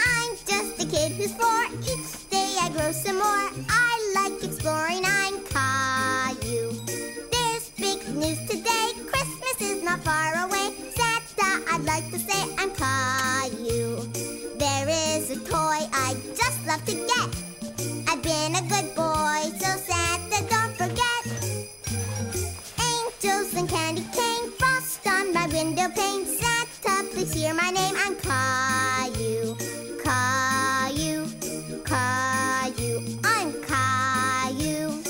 I'm just a kid who's 4. Each day I grow some more. I like exploring. I'm Caillou. There's big news today. Christmas is not far away. Santa, I'd like to say I'm Caillou. There is a toy I'd just love to get. I've been a good boy, so Santa, don't forget. Angels and candy cane, frost on my window pane. Santa, please hear my name. I'm Caillou. Caillou, Caillou, I'm Caillou.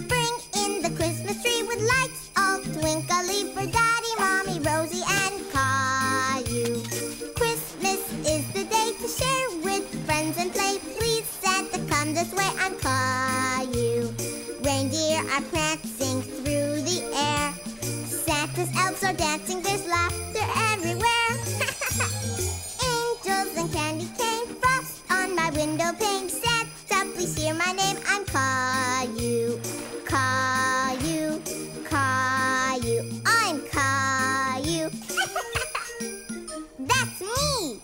Bring in the Christmas tree with lights all twinkly for Daddy, Mommy, Rosie, and Caillou. Christmas is the day to share with friends and play. Please, Santa, come this way. I'm Caillou. Reindeer are prancing through the air. Santa's elves are dancing. There's laughter everywhere. Angels and candy cane, frost on my window pane. Santa, please hear my name. I'm Caillou. Caillou, Caillou, I'm Caillou. That's me.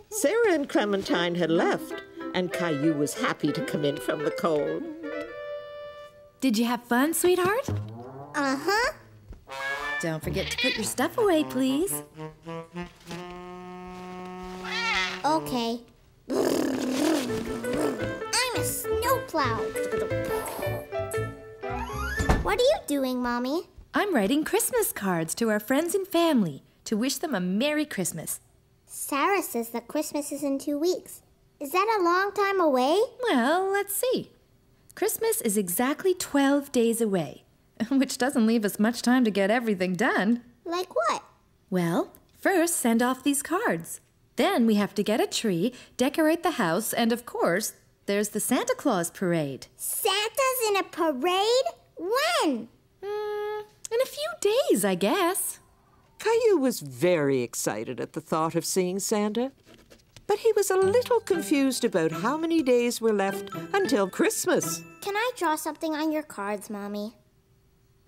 Sarah and Clementine had left, and Caillou was happy to come in from the cold. Did you have fun, sweetheart? Uh-huh. Don't forget to put your stuff away, please. Okay. I'm a snowplow. What are you doing, Mommy? I'm writing Christmas cards to our friends and family to wish them a Merry Christmas. Sarah says that Christmas is in 2 weeks. Is that a long time away? Well, let's see. Christmas is exactly 12 days away, which doesn't leave us much time to get everything done. Like what? Well, first send off these cards. Then we have to get a tree, decorate the house, and of course, there's the Santa Claus parade. Santa's in a parade? When? In a few days, I guess. Caillou was very excited at the thought of seeing Santa, but he was a little confused about how many days were left until Christmas. Can I draw something on your cards, Mommy?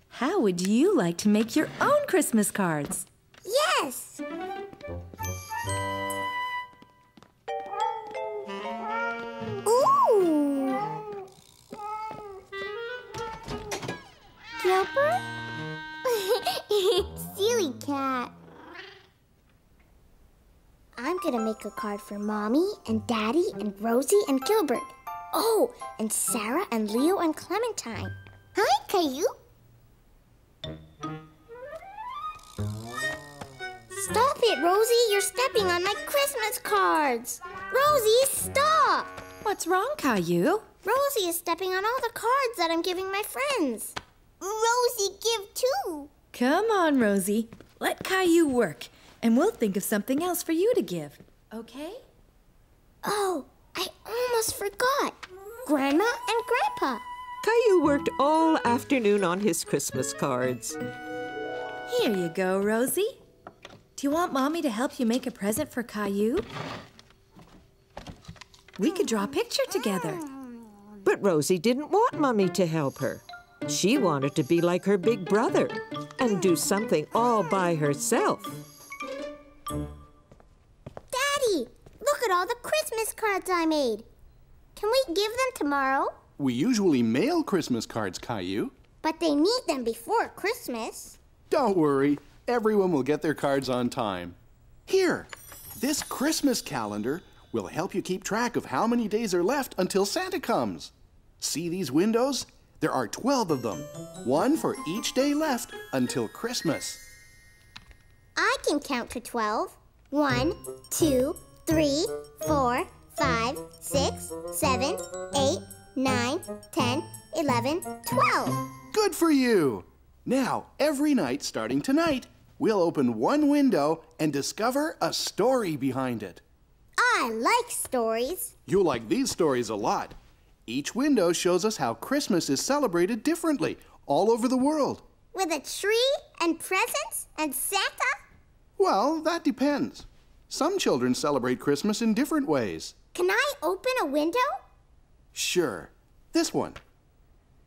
How would you like to make your own Christmas cards? Yes! Ooh! Gilbert? Silly cat. I'm gonna make a card for Mommy and Daddy and Rosie and Gilbert. Oh, and Sarah and Leo and Clementine. Hi, Caillou. Stop it, Rosie. You're stepping on my Christmas cards. Rosie, stop. What's wrong, Caillou? Rosie is stepping on all the cards that I'm giving my friends. Rosie, give too. Come on, Rosie. Let Caillou work, and we'll think of something else for you to give. Okay? Oh, I almost forgot. Grandma and Grandpa. Caillou worked all afternoon on his Christmas cards. Here you go, Rosie. Do you want Mommy to help you make a present for Caillou? We could draw a picture together. But Rosie didn't want Mummy to help her. She wanted to be like her big brother and do something all by herself. Daddy, look at all the Christmas cards I made. Can we give them tomorrow? We usually mail Christmas cards, Caillou. But they need them before Christmas. Don't worry. Everyone will get their cards on time. Here, this Christmas calendar will help you keep track of how many days are left until Santa comes. See these windows? There are 12 of them, one for each day left until Christmas. I can count to 12. 1, 2, 3, 4, 5, 6, 7, 8, 9, 10, 11, 12. Good for you! Now, every night starting tonight, we'll open one window and discover a story behind it. I like stories. You'll like these stories a lot. Each window shows us how Christmas is celebrated differently all over the world. With a tree and presents and Santa? Well, that depends. Some children celebrate Christmas in different ways. Can I open a window? Sure. This one.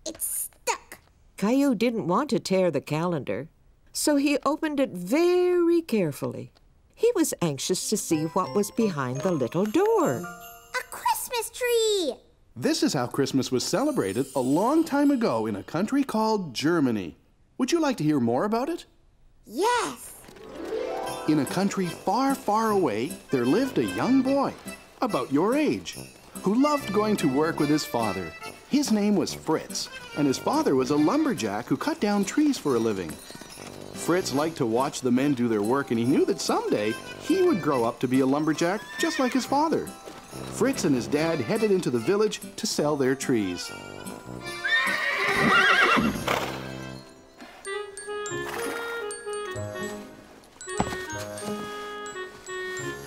It's stuck. Caillou didn't want to tear the calendar, so he opened it very carefully. He was anxious to see what was behind the little door. A Christmas tree! This is how Christmas was celebrated a long time ago in a country called Germany. Would you like to hear more about it? Yes! In a country far, far away, there lived a young boy, about your age, who loved going to work with his father. His name was Fritz, and his father was a lumberjack who cut down trees for a living. Fritz liked to watch the men do their work, and he knew that someday he would grow up to be a lumberjack just like his father. Fritz and his dad headed into the village to sell their trees.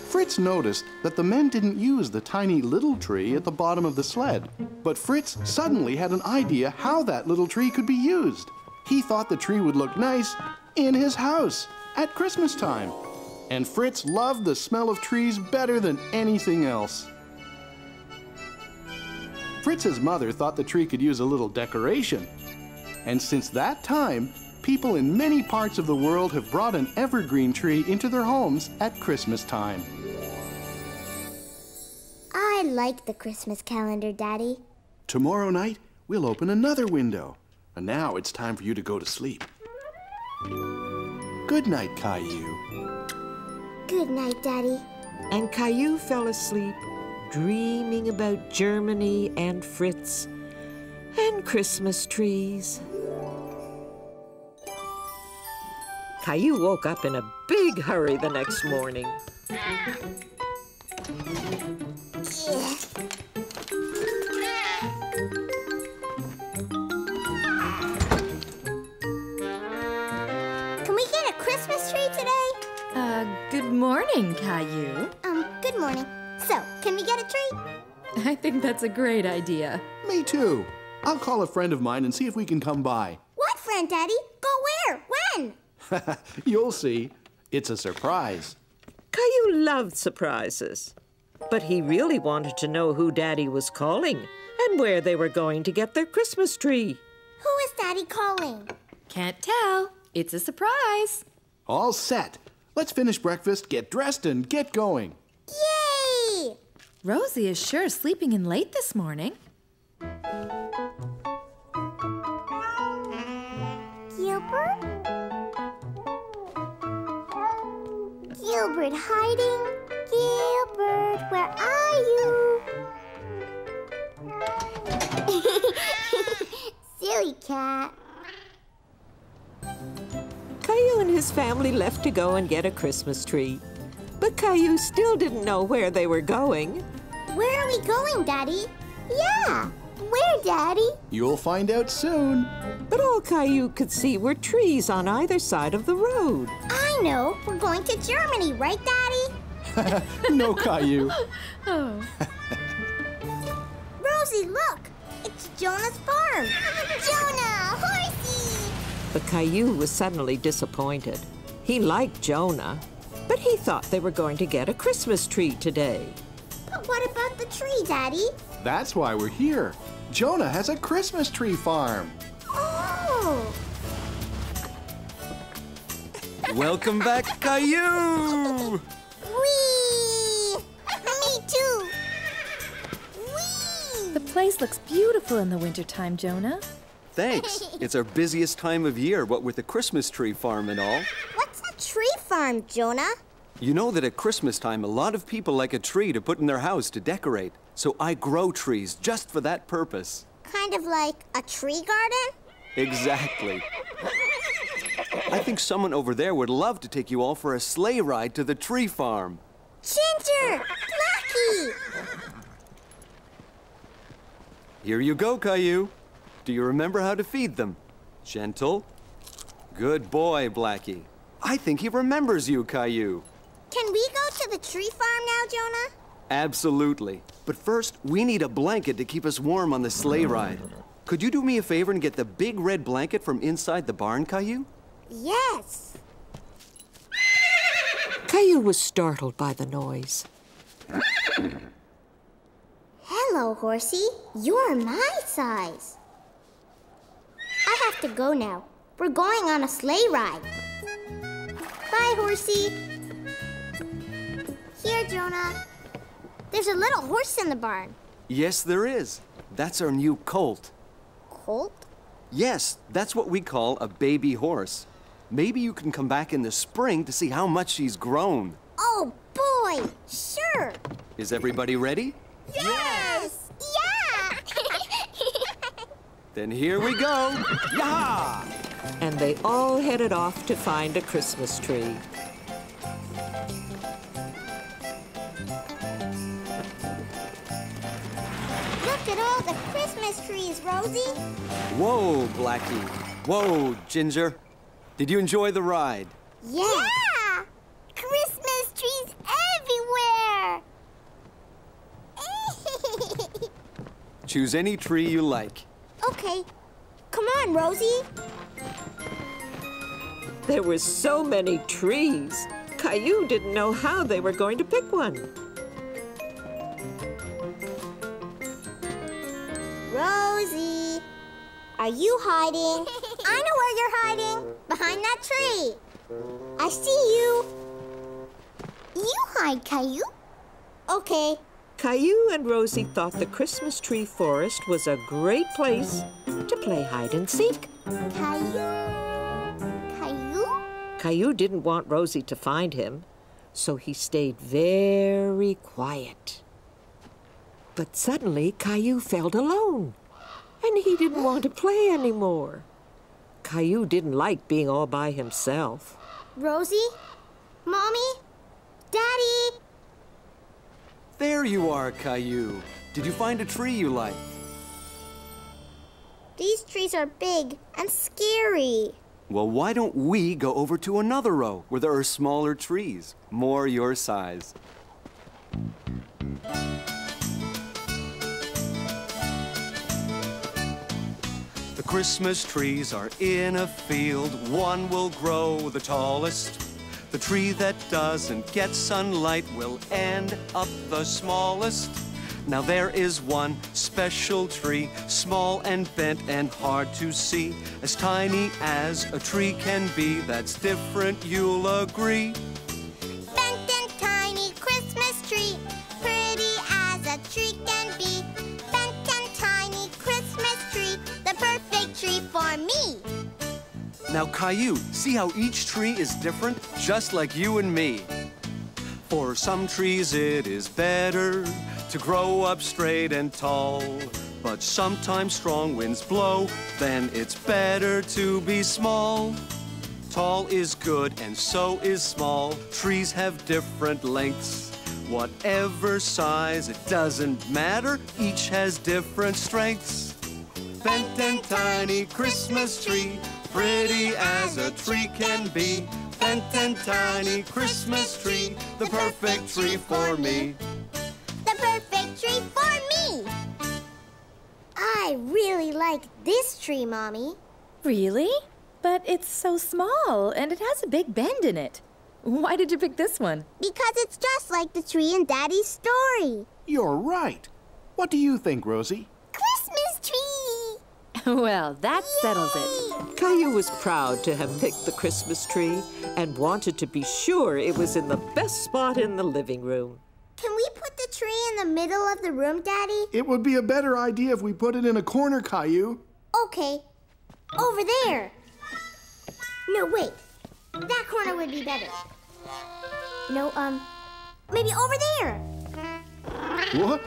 Fritz noticed that the men didn't use the tiny little tree at the bottom of the sled. But Fritz suddenly had an idea how that little tree could be used. He thought the tree would look nice in his house at Christmas time. And Fritz loved the smell of trees better than anything else. Fritz's mother thought the tree could use a little decoration. And since that time, people in many parts of the world have brought an evergreen tree into their homes at Christmas time. I like the Christmas calendar, Daddy. Tomorrow night, we'll open another window. And now it's time for you to go to sleep. Good night, Caillou. Good night, Daddy. And Caillou fell asleep, dreaming about Germany and Fritz and Christmas trees. Caillou woke up in a big hurry the next morning. Can we get a Christmas tree today? Good morning, Caillou. Good morning. So, can we get a tree? I think that's a great idea. Me too. I'll call a friend of mine and see if we can come by. What friend, Daddy? Go where? When? You'll see. It's a surprise. Caillou loved surprises, but he really wanted to know who Daddy was calling and where they were going to get their Christmas tree. Who is Daddy calling? Can't tell. It's a surprise. All set. Let's finish breakfast, get dressed, and get going. Yay! Rosie is sure sleeping in late this morning. Gilbert? Gilbert hiding? Gilbert, where are you? Silly cat. Caillou and his family left to go and get a Christmas tree. But Caillou still didn't know where they were going. Where are we going, Daddy? Yeah, where, Daddy? You'll find out soon. But all Caillou could see were trees on either side of the road. I know. We're going to Germany, right, Daddy? No, Caillou. Oh. Rosie, look! It's Jonah's farm! Jonah! Horsey! But Caillou was suddenly disappointed. He liked Jonah, but he thought they were going to get a Christmas tree today. But what about the tree, Daddy? That's why we're here. Jonah has a Christmas tree farm. Oh! Welcome back, Caillou! Whee! Me too! Whee! The place looks beautiful in the wintertime, Jonah. Thanks. It's our busiest time of year, what with the Christmas tree farm and all. What's a tree farm, Jonah? You know that at Christmas time, a lot of people like a tree to put in their house to decorate. So I grow trees just for that purpose. Kind of like a tree garden? Exactly. I think someone over there would love to take you all for a sleigh ride to the tree farm. Ginger! Blackie! Here you go, Caillou. Do you remember how to feed them? Gentle. Good boy, Blackie. I think he remembers you, Caillou. Can we go to the tree farm now, Jonah? Absolutely. But first, we need a blanket to keep us warm on the sleigh ride. Could you do me a favor and get the big red blanket from inside the barn, Caillou? Yes. Caillou was startled by the noise. Hello, Horsey. You're my size. I have to go now. We're going on a sleigh ride. Bye, Horsey. Here, Jonah. There's a little horse in the barn. Yes, there is. That's our new colt. Colt? Yes, that's what we call a baby horse. Maybe you can come back in the spring to see how much she's grown. Oh, boy! Sure! Is everybody ready? Yes! Yeah! Then here we go. Yah! And they all headed off to find a Christmas tree. Look at all the Christmas trees, Rosie. Whoa, Blackie. Whoa, Ginger. Did you enjoy the ride? Yeah! Christmas trees everywhere! Choose any tree you like. Okay. Come on, Rosie. There were so many trees. Caillou didn't know how they were going to pick one. Rosie, are you hiding? I know where you're hiding. Behind that tree. I see you. You hide, Caillou. Okay. Caillou and Rosie thought the Christmas tree forest was a great place to play hide and seek. Caillou? Caillou? Caillou didn't want Rosie to find him, so he stayed very quiet. But suddenly, Caillou felt alone, and he didn't want to play anymore. Caillou didn't like being all by himself. Rosie? Mommy? Daddy? There you are, Caillou. Did you find a tree you liked? These trees are big and scary. Well, why don't we go over to another row where there are smaller trees, more your size? The Christmas trees are in a field. One will grow the tallest. The tree that doesn't get sunlight will end up the smallest. Now there is one special tree, small and bent and hard to see, as tiny as a tree can be. That's different, you'll agree. Bent and tiny Christmas tree, pretty as a tree can be. Bent and tiny Christmas tree, the perfect tree for me. Now, Caillou, see how each tree is different, just like you and me. For some trees it is better to grow up straight and tall, but sometimes strong winds blow, then it's better to be small. Tall is good and so is small. Trees have different lengths. Whatever size, it doesn't matter, each has different strengths. Bent and tiny Christmas tree, pretty as a tree can be. Bent and tiny Christmas tree, the perfect tree for me. The perfect tree for me. I really like this tree, Mommy. Really? But it's so small, and it has a big bend in it. Why did you pick this one? Because it's just like the tree in Daddy's story. You're right. What do you think, Rosie? Christmas tree! Well, that settles it. Caillou was proud to have picked the Christmas tree and wanted to be sure it was in the best spot in the living room. Can we put the tree in the middle of the room, Daddy? It would be a better idea if we put it in a corner, Caillou. Okay. Over there. No, wait. That corner would be better. No, maybe over there. What?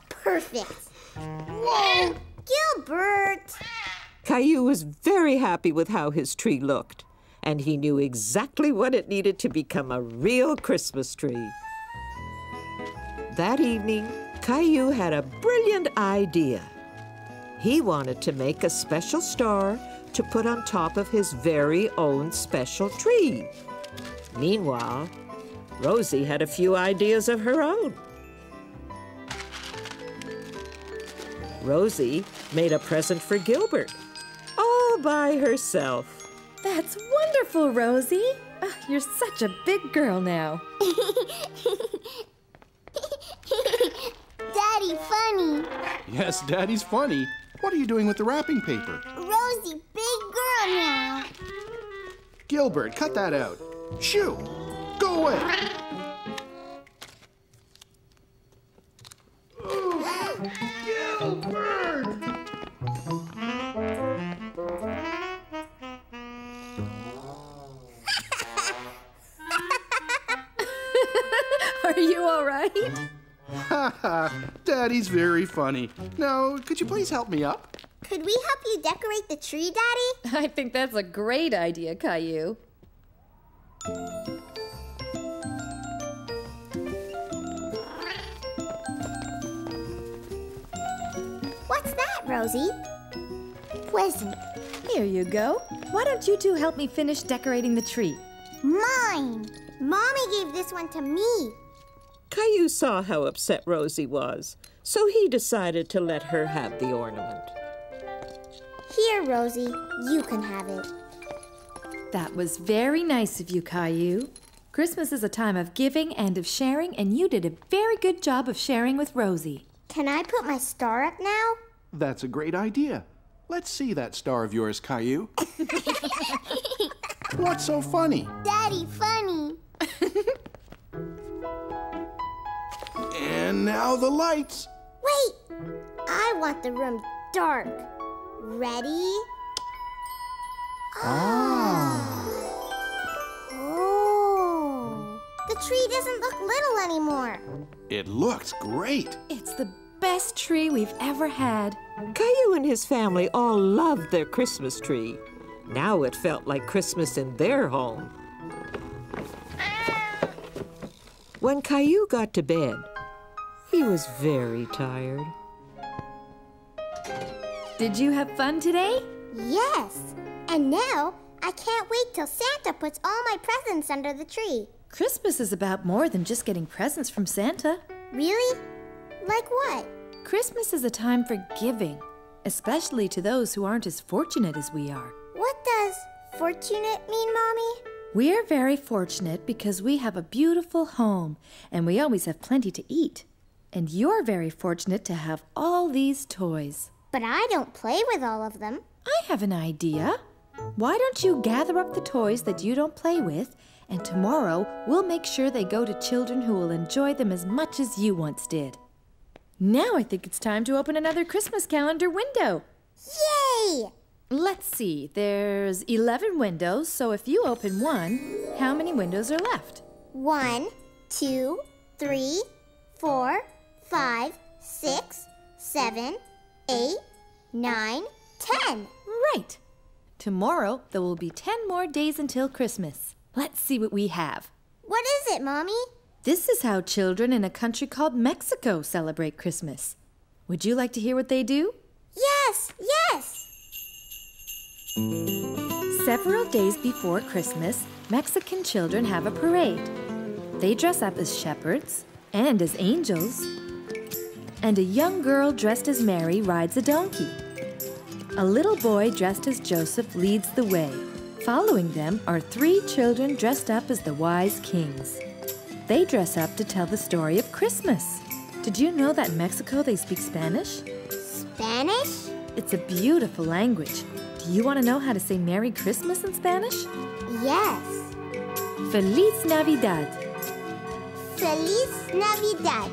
Perfect. Whoa! Gilbert! Caillou was very happy with how his tree looked, and he knew exactly what it needed to become a real Christmas tree. That evening, Caillou had a brilliant idea. He wanted to make a special star to put on top of his very own special tree. Meanwhile, Rosie had a few ideas of her own. Rosie made a present for Gilbert, all by herself. That's wonderful, Rosie. You're such a big girl now. Daddy, funny. Yes, Daddy's funny. What are you doing with the wrapping paper? Rosie, big girl now. Gilbert, cut that out. Shoo! Go away! Gilbert! Are you all right? Ha ha! Daddy's very funny. Now, could you please help me up? Could we help you decorate the tree, Daddy? I think that's a great idea, Caillou. What's that, Rosie? Present. Here you go. Why don't you two help me finish decorating the tree? Mine. Mommy gave this one to me. Caillou saw how upset Rosie was, so he decided to let her have the ornament. Here, Rosie, you can have it. That was very nice of you, Caillou. Christmas is a time of giving and of sharing, and you did a very good job of sharing with Rosie. Can I put my star up now? That's a great idea. Let's see that star of yours, Caillou. What's so funny? Daddy, funny. And now the lights. Wait, I want the room dark. Ready? Oh. The tree doesn't look little anymore. It looks great. It's the best tree we've ever had. Caillou and his family all loved their Christmas tree. Now it felt like Christmas in their home. When Caillou got to bed, he was very tired. Did you have fun today? Yes. And now I can't wait till Santa puts all my presents under the tree. Christmas is about more than just getting presents from Santa. Really? Like what? Christmas is a time for giving, especially to those who aren't as fortunate as we are. What does fortunate mean, Mommy? We're very fortunate because we have a beautiful home and we always have plenty to eat. And you're very fortunate to have all these toys. But I don't play with all of them. I have an idea. Why don't you gather up the toys that you don't play with, and tomorrow we'll make sure they go to children who will enjoy them as much as you once did. Now I think it's time to open another Christmas calendar window. Yay! Let's see, there's 11 windows, so if you open one, how many windows are left? 1, 2, 3, 4, 5, 6, 7, 8, 9, 10. Right. Tomorrow, there will be 10 more days until Christmas. Let's see what we have. What is it, Mommy? This is how children in a country called Mexico celebrate Christmas. Would you like to hear what they do? Yes, yes! Several days before Christmas, Mexican children have a parade. They dress up as shepherds and as angels. And a young girl dressed as Mary rides a donkey. A little boy dressed as Joseph leads the way. Following them are 3 children dressed up as the wise kings. They dress up to tell the story of Christmas. Did you know that in Mexico they speak Spanish? Spanish? It's a beautiful language. Do you want to know how to say Merry Christmas in Spanish? Yes. Feliz Navidad. Feliz Navidad.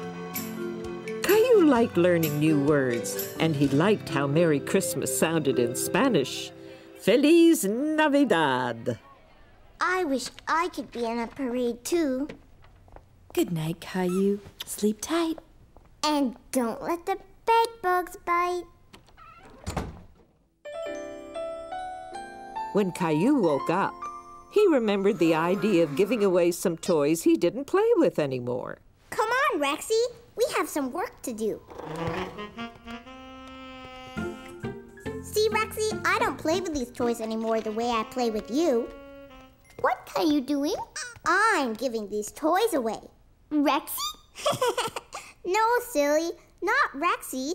Caillou liked learning new words, and he liked how Merry Christmas sounded in Spanish. Feliz Navidad. I wish I could be in a parade too. Good night, Caillou. Sleep tight. And don't let the bed bugs bite. When Caillou woke up, he remembered the idea of giving away some toys he didn't play with anymore. Come on, Rexy. We have some work to do. See, Rexy, I don't play with these toys anymore the way I play with you. What are you doing? I'm giving these toys away. Rexy? No, silly, not Rexy.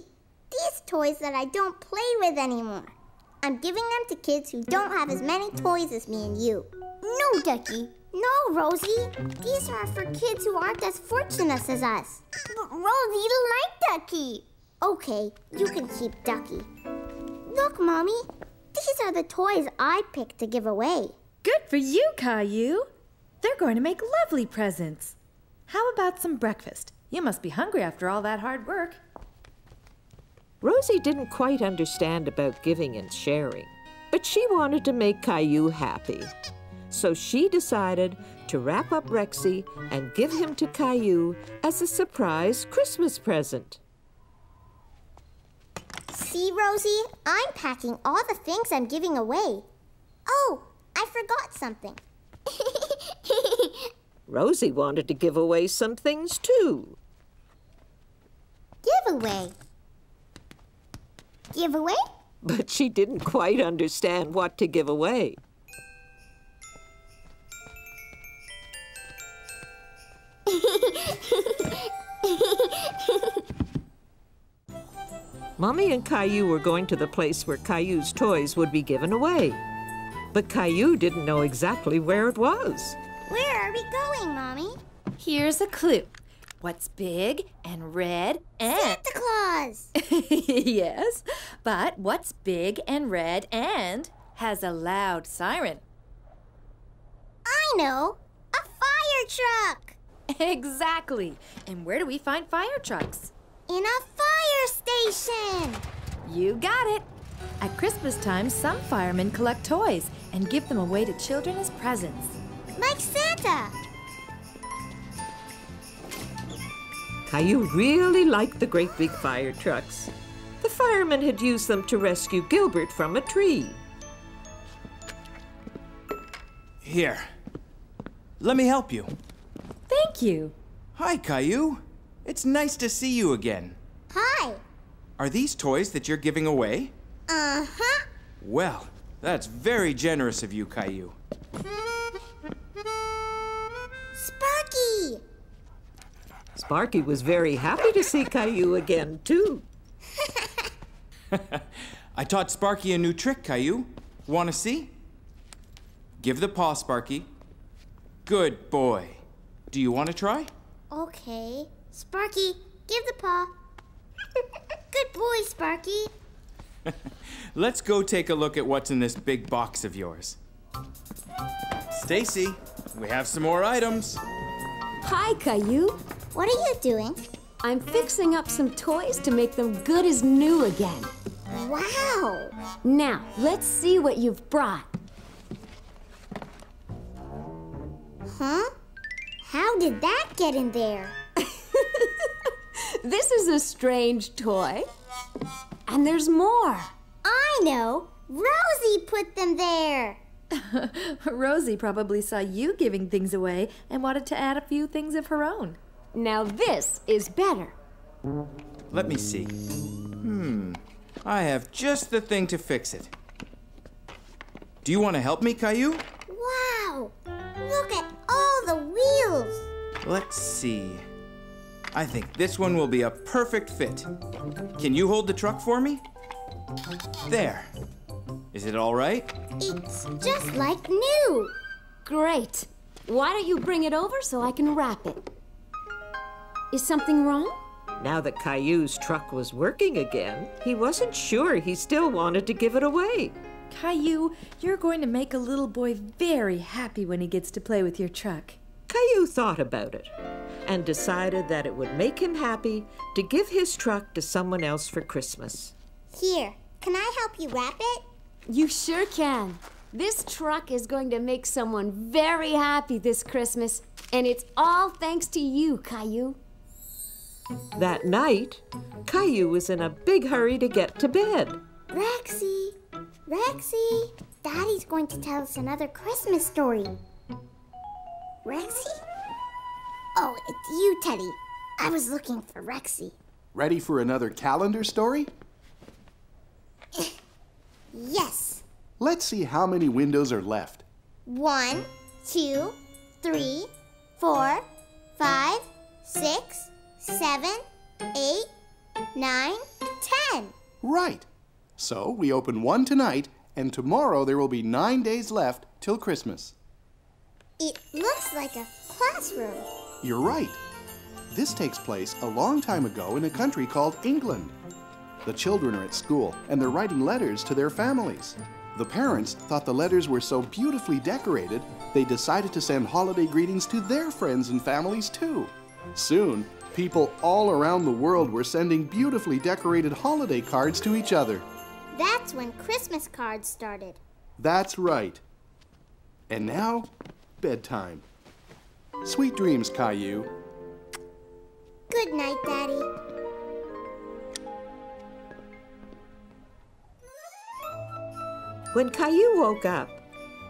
These toys that I don't play with anymore. I'm giving them to kids who don't have as many toys as me and you. No, Ducky. No, Rosie. These are for kids who aren't as fortunate as us. But Rosie, you like Ducky. Okay, you can keep Ducky. Look, Mommy. These are the toys I picked to give away. Good for you, Caillou. They're going to make lovely presents. How about some breakfast? You must be hungry after all that hard work. Rosie didn't quite understand about giving and sharing, but she wanted to make Caillou happy. So she decided to wrap up Rexy and give him to Caillou as a surprise Christmas present. See, Rosie? I'm packing all the things I'm giving away. Oh, I forgot something. Rosie wanted to give away some things too. Giveaway. Giveaway? But she didn't quite understand what to give away. Mommy and Caillou were going to the place where Caillou's toys would be given away. But Caillou didn't know exactly where it was. Where are we going, Mommy? Here's a clue. What's big and red and... Santa Claus! Yes, but what's big and red and has a loud siren? I know! A fire truck! Exactly. And where do we find fire trucks? In a fire station! You got it. At Christmas time, some firemen collect toys and give them away to children as presents. Like Santa! Caillou really liked the great big fire trucks. The firemen had used them to rescue Gilbert from a tree. Here. Let me help you. Thank you. Hi, Caillou. It's nice to see you again. Hi! Are these toys that you're giving away? Uh-huh. Well, that's very generous of you, Caillou. Sparky! Sparky was very happy to see Caillou again, too. I taught Sparky a new trick, Caillou. Want to see? Give the paw, Sparky. Good boy. Do you want to try? Okay. Sparky, give the paw. Good boy, Sparky. Let's go take a look at what's in this big box of yours. Stacy, we have some more items. Hi, Caillou. What are you doing? I'm fixing up some toys to make them good as new again. Wow! Now, let's see what you've brought. Huh? How did that get in there? This is a strange toy. And there's more. I know! Rosie put them there! Rosie probably saw you giving things away and wanted to add a few things of her own. Now this is better. Let me see. I have just the thing to fix it. Do you want to help me, Caillou? Wow! Look at all the wheels! Let's see. I think this one will be a perfect fit. Can you hold the truck for me? There. Is it all right? It's just like new! Great. Why don't you bring it over so I can wrap it? Is something wrong? Now that Caillou's truck was working again, he wasn't sure he still wanted to give it away. Caillou, you're going to make a little boy very happy when he gets to play with your truck. Caillou thought about it and decided that it would make him happy to give his truck to someone else for Christmas. Here, can I help you wrap it? You sure can. This truck is going to make someone very happy this Christmas, and it's all thanks to you, Caillou. That night, Caillou was in a big hurry to get to bed. Rexy! Rexy! Daddy's going to tell us another Christmas story. Rexy? Oh, it's you, Teddy. I was looking for Rexy. Ready for another calendar story? Yes. Let's see how many windows are left. 1, 2, 3, 4, 5, 6, 7, 8, 9, 10. Right. So we open one tonight, and tomorrow there will be 9 days left till Christmas. It looks like a classroom. You're right. This takes place a long time ago in a country called England. The children are at school, and they're writing letters to their families. The parents thought the letters were so beautifully decorated, they decided to send holiday greetings to their friends and families too. Soon, people all around the world were sending beautifully decorated holiday cards to each other. That's when Christmas cards started. That's right. And now, bedtime. Sweet dreams, Caillou. Good night, Daddy. When Caillou woke up,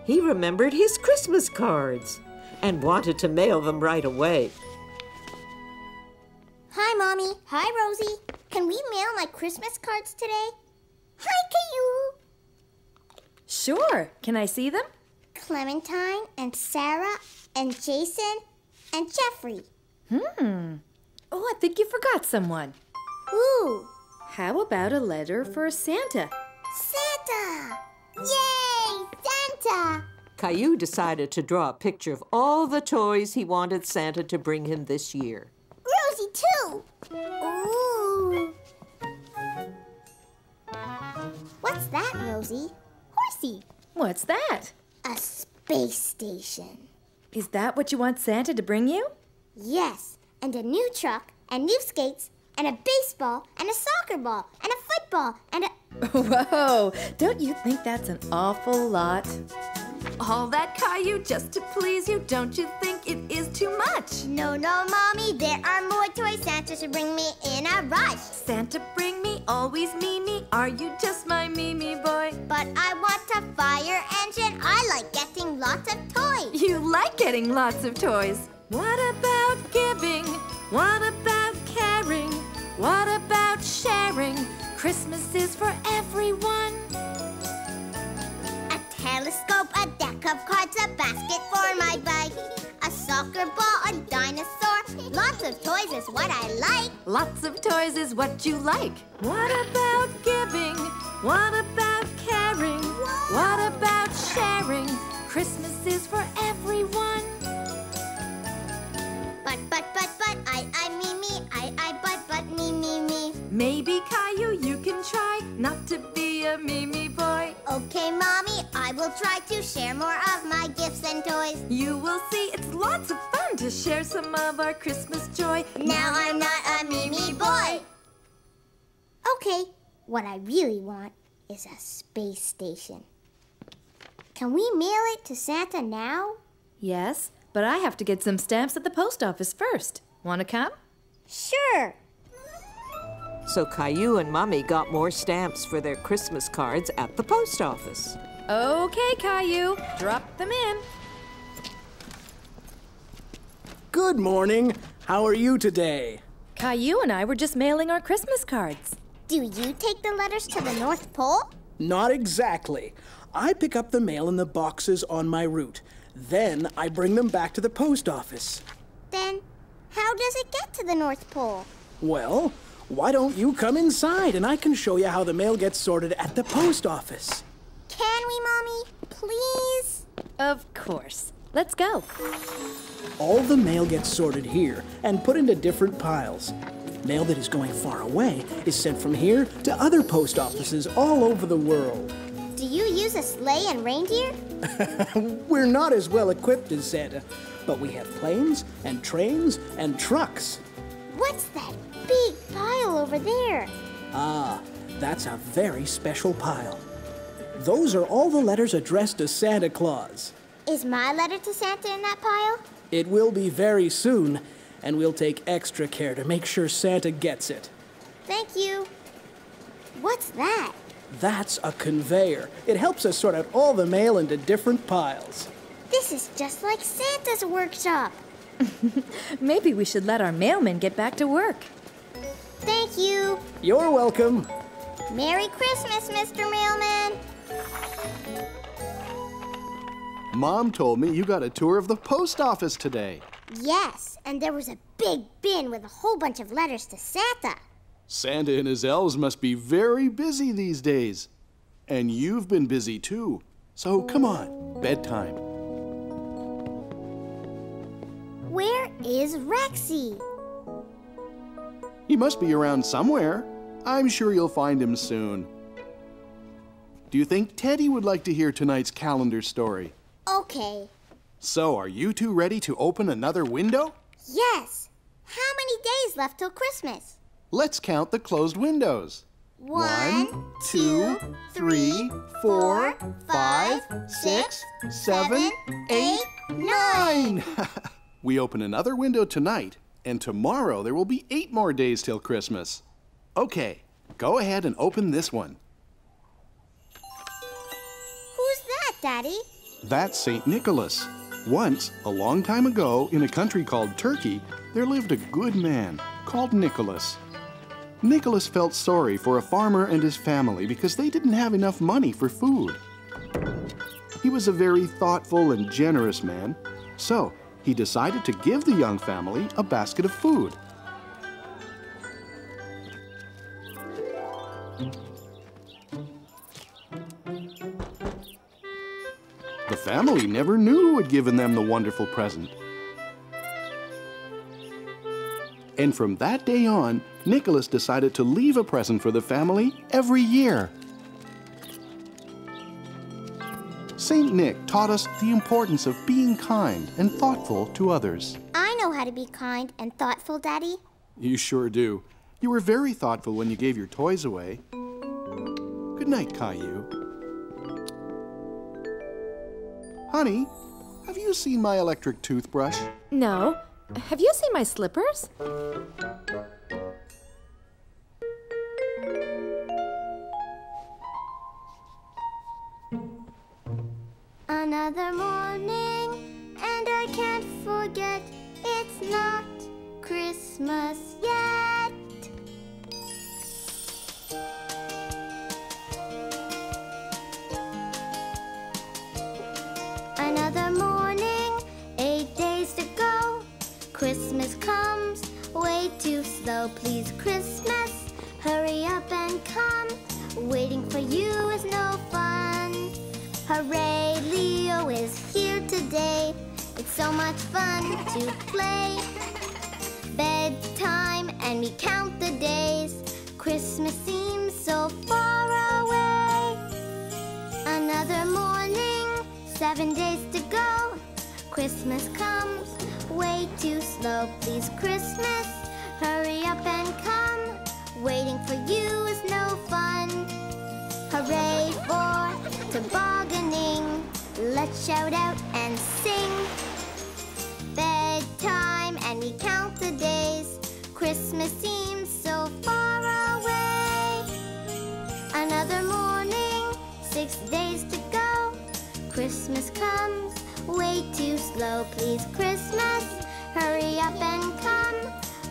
he remembered his Christmas cards and wanted to mail them right away. Hi, Mommy. Hi, Rosie. Can we mail my Christmas cards today? Hi, Caillou. Sure. Can I see them? Clementine and Sarah and Jason and Jeffrey. Oh, I think you forgot someone. Ooh, How about a letter for Santa? Santa! Yay, Santa! Caillou decided to draw a picture of all the toys he wanted Santa to bring him this year. Rosie, too! Ooh. What's that, Rosie? Horsey. What's that? A space station. Is that what you want Santa to bring you? Yes, and a new truck, and new skates, and a baseball, and a soccer ball, and a football, and a... Whoa! Don't you think that's an awful lot? All that, Caillou, just to please you. Don't you think it is too much? No, Mommy, there are more toys Santa should bring me in a rush. Santa, bring me, always me. Are you just my Mimi boy? But I want a fire engine. I like getting lots of toys. You like getting lots of toys. What about giving? What about caring? What about sharing? Christmas is for everyone. A telescope, a deck of cards, a basket for my bike, a soccer ball, a dinosaur. Lots of toys is what I like. Lots of toys is what you like. What about giving? What about caring? What about sharing? Christmas is for everyone. Me. Maybe, Caillou, you can try not to be a Mimi boy. Okay, Mommy, I will try to share more of my gifts and toys. You will see it's lots of fun to share some of our Christmas joy. Now I'm not a Mimi boy. Okay, what I really want is a space station. Can we mail it to Santa now? Yes, but I have to get some stamps at the post office first. Want to come? Sure. So Caillou and Mummy got more stamps for their Christmas cards at the post office. Okay, Caillou, drop them in. Good morning. How are you today? Caillou and I were just mailing our Christmas cards. Do you take the letters to the North Pole? Not exactly. I pick up the mail in the boxes on my route. Then I bring them back to the post office. Then, how does it get to the North Pole? Well, why don't you come inside and I can show you how the mail gets sorted at the post office. Can we, Mommy? Please? Of course. Let's go. All the mail gets sorted here and put into different piles. Mail that is going far away is sent from here to other post offices all over the world. Do you use a sleigh and reindeer? We're not as well equipped as Santa, but we have planes and trains and trucks. What's that big pile over there? Ah, that's a very special pile. Those are all the letters addressed to Santa Claus. Is my letter to Santa in that pile? It will be very soon, and we'll take extra care to make sure Santa gets it. Thank you. What's that? That's a conveyor. It helps us sort out all the mail into different piles. This is just like Santa's workshop. Maybe we should let our mailman get back to work. Thank you. You're welcome. Merry Christmas, Mr. Mailman. Mom told me you got a tour of the post office today. Yes, and there was a big bin with a whole bunch of letters to Santa. Santa and his elves must be very busy these days. And you've been busy too. So come on, bedtime. Where is Rexy? He must be around somewhere. I'm sure you'll find him soon. Do you think Teddy would like to hear tonight's calendar story? Okay. So, are you two ready to open another window? Yes. How many days left till Christmas? Let's count the closed windows. 1, 2, 3, 4, 5, 6, 7, 8, 9. We open another window tonight, and tomorrow there will be 8 more days till Christmas. Okay, go ahead and open this one. Who's that, Daddy? That's St. Nicholas. Once, a long time ago, in a country called Turkey, there lived a good man called Nicholas. Nicholas felt sorry for a farmer and his family because they didn't have enough money for food. He was a very thoughtful and generous man, so he decided to give the young family a basket of food. The family never knew who had given them the wonderful present. And from that day on, Nicholas decided to leave a present for the family every year. Saint Nick taught us the importance of being kind and thoughtful to others. I know how to be kind and thoughtful, Daddy. You sure do. You were very thoughtful when you gave your toys away. Good night, Caillou. Honey, have you seen my electric toothbrush? No. Have you seen my slippers? Another morning, and I can't forget it's not Christmas yet. Another morning, 8 days to go. Christmas comes way too slow. Please, Christmas, hurry up and come. Waiting for you is no fun. Hooray, Leo is here today. It's so much fun to play. Bedtime and we count the days. Christmas seems so far away. Another morning, 7 days to go. Christmas comes way too slow. Please, Christmas, hurry up and come. Waiting for you is no fun. Hooray for tobogganing. Let's shout out and sing. Bedtime and we count the days. Christmas seems so far away. Another morning, 6 days to go. Christmas comes way too slow. Please, Christmas, hurry up and come.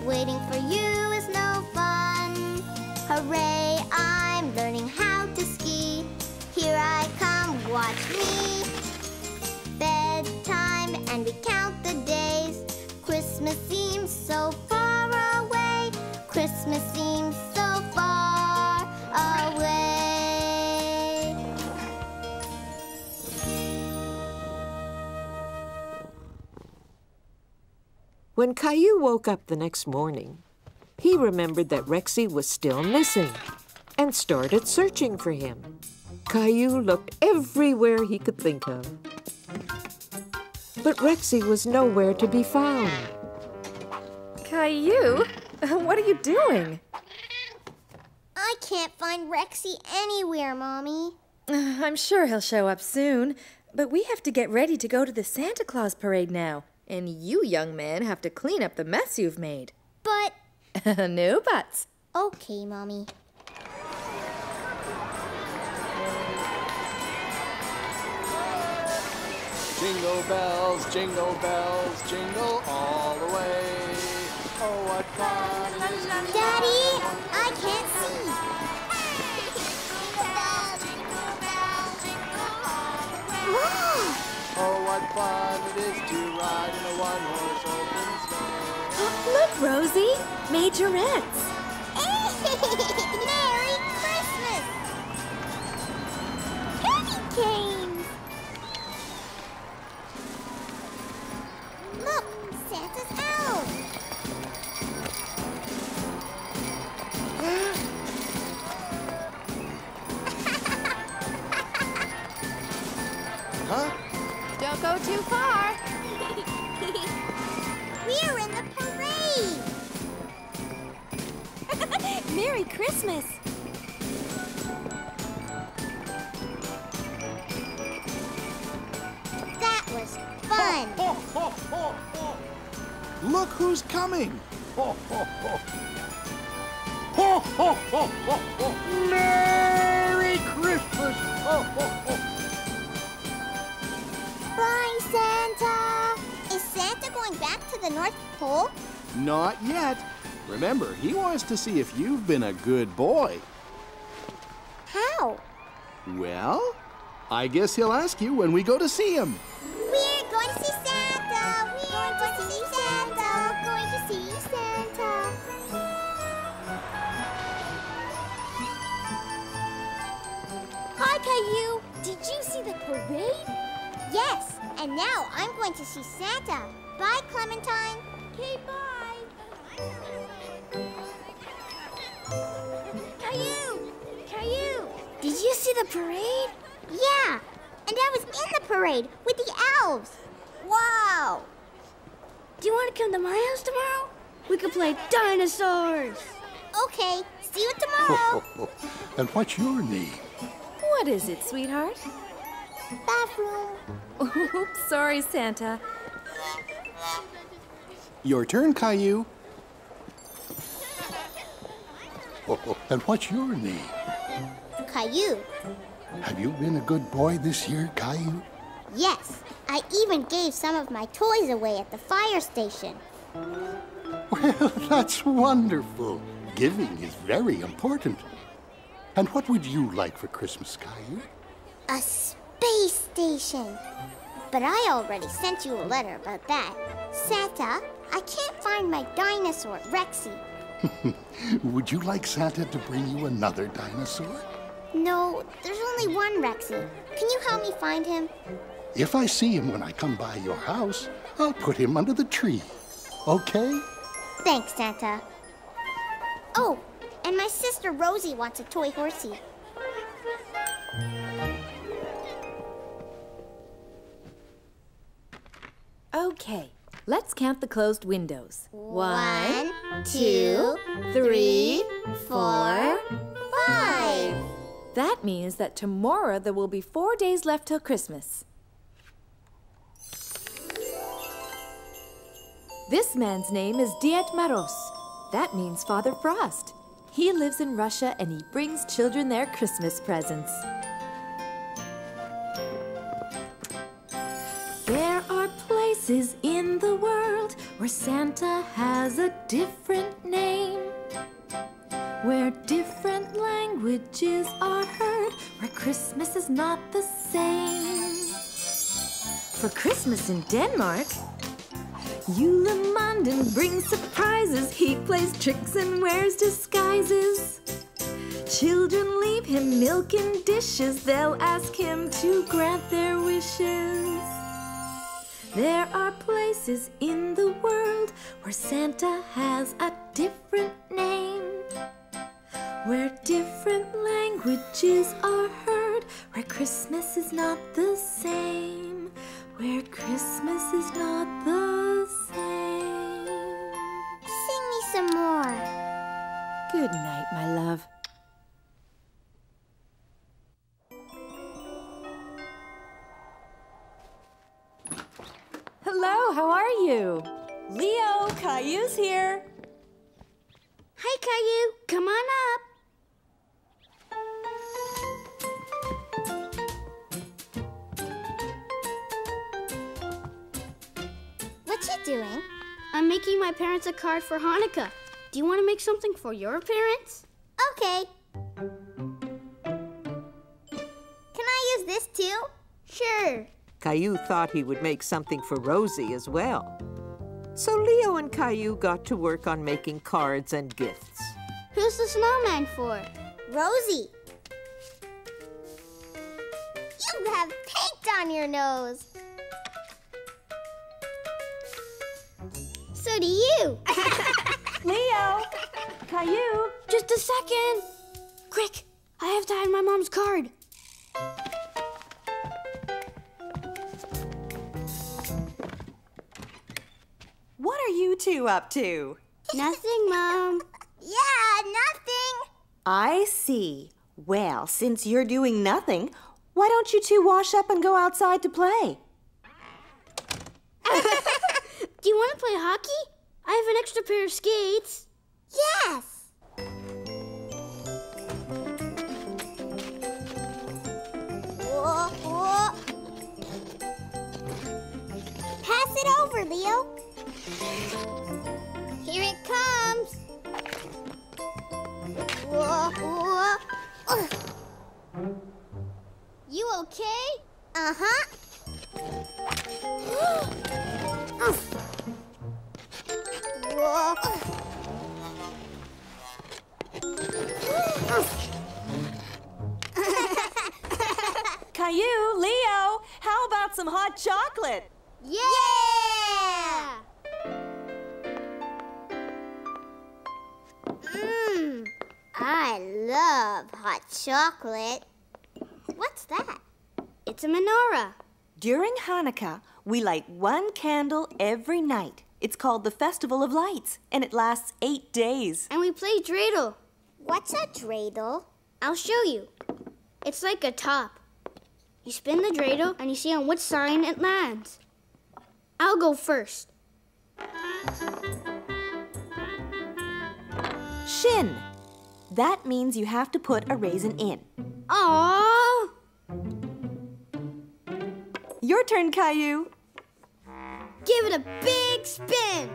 Waiting for you is no fun. Hooray, I'm learning how to ski. Here I come, watch me. Bedtime and we count the days. Christmas seems so far away. Christmas seems so far away. When Caillou woke up the next morning, he remembered that Rexy was still missing and started searching for him. Caillou looked everywhere he could think of. But Rexy was nowhere to be found. Caillou, what are you doing? I can't find Rexy anywhere, Mommy. I'm sure he'll show up soon, but we have to get ready to go to the Santa Claus parade now. And you, young man, have to clean up the mess you've made. But... No buts. Okay, Mommy. Jingle bells, jingle all the way. Oh, what fun it is. Daddy, I can't see. Whoa! Oh, what fun it is to ride in a one-horse open sleigh. Look, Rosie, majorettes. Merry Christmas! Candy canes! Look, Santa's elf! huh? Don't go too far. We're in the parade! Merry Christmas. That was fun! Look who's coming! Merry Christmas! Bye, Santa! Is Santa going back to the North Pole? Not yet. Remember, he wants to see if you've been a good boy. How? Well, I guess he'll ask you when we go to see him. We're going to see Santa! We're going to see Santa! Going to see Santa! Hi, Caillou. Did you see the parade? Yes, and now I'm going to see Santa. Bye, Clementine. Okay, bye. Caillou! Caillou! Did you see the parade? Yeah, and I was in the parade with the elves. Wow! Do you want to come to my house tomorrow? We could play dinosaurs. Okay, see you tomorrow. And what's your name? What is it, sweetheart? Bathroom. Oops, sorry, Santa. Your turn, Caillou. And what's your name? Caillou. Have you been a good boy this year, Caillou? Yes, I even gave some of my toys away at the fire station. Well, that's wonderful. Giving is very important. And what would you like for Christmas, Caillou? A space station. But I already sent you a letter about that. Santa, I can't find my dinosaur, Rexy. Would you like Santa to bring you another dinosaur? No, there's only one Rexy. Can you help me find him? If I see him when I come by your house, I'll put him under the tree. Okay? Thanks, Santa. Oh, and my sister Rosie wants a toy horsey. Okay, let's count the closed windows. 1, 2, 3, 4, 5. That means that tomorrow there will be 4 days left till Christmas. This man's name is Diet Maros. That means Father Frost. He lives in Russia and he brings children their Christmas presents. There are places in the world where Santa has a different name, where different languages are heard, where Christmas is not the same. For Christmas in Denmark, Julemanden brings surprises. He plays tricks and wears disguises. Children leave him milk in dishes. They'll ask him to grant their wishes. There are places in the world where Santa has a different name, where different languages are heard, where Christmas is not the same, where Christmas is not the same. Sing me some more. Good night, my love. Hello, how are you? Leo, Caillou's here. Hi, Caillou. Come on up. What you doing? I'm making my parents a card for Hanukkah. Do you want to make something for your parents? Okay. Can I use this too? Sure. Caillou thought he would make something for Rosie as well. So Leo and Caillou got to work on making cards and gifts. Who's the snowman for? Rosie. You have paint on your nose. So do you. Leo! Caillou! Just a second! Quick! I have to hide my mom's card. two up to? Nothing, Mom. Yeah, nothing. I see. Well, since you're doing nothing, why don't you two wash up and go outside to play? Do you want to play hockey? I have an extra pair of skates. Yes. Whoa, whoa. Pass it over, Leo. Here it comes. Whoa, whoa. Ugh. You okay? Uh-huh. Whoa. Caillou, Leo, how about some hot chocolate? Yeah! I love hot chocolate. What's that? It's a menorah. During Hanukkah, we light one candle every night. It's called the Festival of Lights, and it lasts 8 days. And we play dreidel. What's a dreidel? I'll show you. It's like a top. You spin the dreidel and you see on which sign it lands. I'll go first. Shin. That means you have to put a raisin in. Aww! Your turn, Caillou. Give it a big spin.